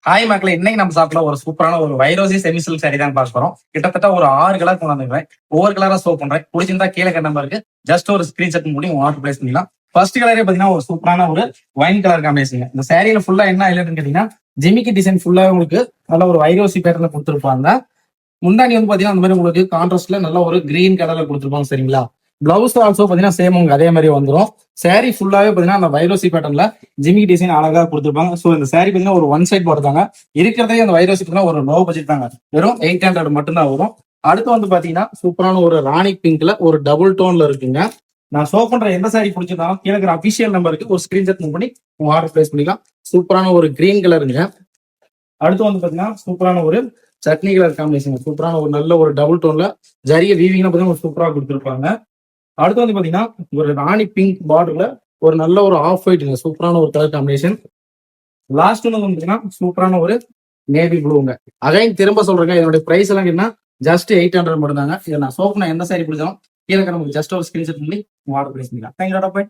Hi மக்களே, இன்னைக்கு நம்ம சாப்பிட ஒரு சூப்பரான ஒரு வைரோசி செமி சில்க் சாரி தான் பார்க்க போறோம். கிட்டத்தட்ட ஒரு 6 கலர் கொண்டு வந்துருக்கேன். ஒவ்வொரு கலரா ஷோ பண்றேன். பிடிச்சிருந்தா கீழே நம்பர் இருக்கு, ஜஸ்ட் ஒரு ஸ்கிரீன்ஷாட் மூடி உங்க ஆர்டர் பிளேஸ் பண்ணிக்கலாம். ஃபர்ஸ்ட் கலரே பாத்தீங்கன்னா ஒரு சூப்பரான ஒரு வைன் கலர் காம்பினேஷன். இந்த சாரியில ஃபுல்லா என்ன ஹைலைட்னு கேட்டீங்கன்னா, ஜிமிக்கி டிசைன் ஃபுல்லா உங்களுக்கு நல்ல ஒரு வைரோசி பேட்டர்ல கொடுத்துருப்பாங்க. முந்தானி வந்து பாத்தீங்கன்னா அந்த மாதிரி உங்களுக்கு கான்ட்ராஸ்ட்ல நல்ல ஒரு கிரீன் கலர்ல கொடுத்துருப்பாங்க. சரிங்களா? பிளவுஸ் ஆல்சோ பாத்தீங்கன்னா சேம் உங்களுக்கு அதே மாதிரி வந்துடும். சாரி ஃபுல்லாவே பாத்தீங்கன்னா அந்த வைரோசி பேட்டர்ல ஜிமிக்கி டிசைன் அழகா கொடுத்துருப்பாங்க. சோ இந்த சாரி பாத்தீங்கன்னா ஒரு ஒன் சைட் போடுறாங்க. இருக்கிறதே அந்த வைரோசி பாத்தீங்கன்னா ஒரு லோ பட்ஜெட் தாங்க, வெறும் 800 மட்டும் தான் வரும். அடுத்து வந்து பாத்தீங்கன்னா சூப்பரான ஒரு ராணி பிங்க்ல ஒரு டபுள் டோன்ல இருக்குங்க. நான் ஷோ பண்ற எந்த சாரி பிடிச்சிருந்தாலும் கீழே இருக்கிற அபிஷியல் நம்பருக்கு ஒரு ஸ்கிரீன்ஷாட் மூவ் பண்ணி உங்க ஆர்டர் பிளேஸ் பண்ணிக்கலாம். சூப்பரான ஒரு கிரீன் கலருங்க. அடுத்து வந்து பாத்தீங்கன்னா சூப்பரான ஒரு சட்னி கலர் காம்பினேஷன், சூப்பரான ஒரு நல்ல ஒரு டபுள் டோன்ல ஜரிய வீவிங்ல பாத்தீங்கன்னா ஒரு சூப்பரா கொடுத்துருப்பாங்க. அடுத்து வந்து பாத்தீங்கன்னா ஒரு ராணி பிங்க் பார்டர்ல ஒரு நல்ல ஒரு ஆஃப் ஒயிட்டுங்க, சூப்பரான ஒரு கலர் காம்பினேஷன். லாஸ்ட் வந்து பாத்தீங்கன்னா சூப்பரான ஒரு நேவி ப்ளூங்க. அகைன் திரும்ப சொல்றேங்க, இதனுடைய பிரைஸ் எல்லாம் என்ன, ஜஸ்ட் 800 மட்டும் தாங்க. இதை நான் சோப் நான் எந்த சாரி பிடிச்சாலும் கீழே நமக்கு ஜஸ்ட் ஒரு ஸ்கிரீன்ஷாட் பண்ணி ஆர்டர் பிளேஸ் பண்ணிக்கலாம். தேங்க்யூ.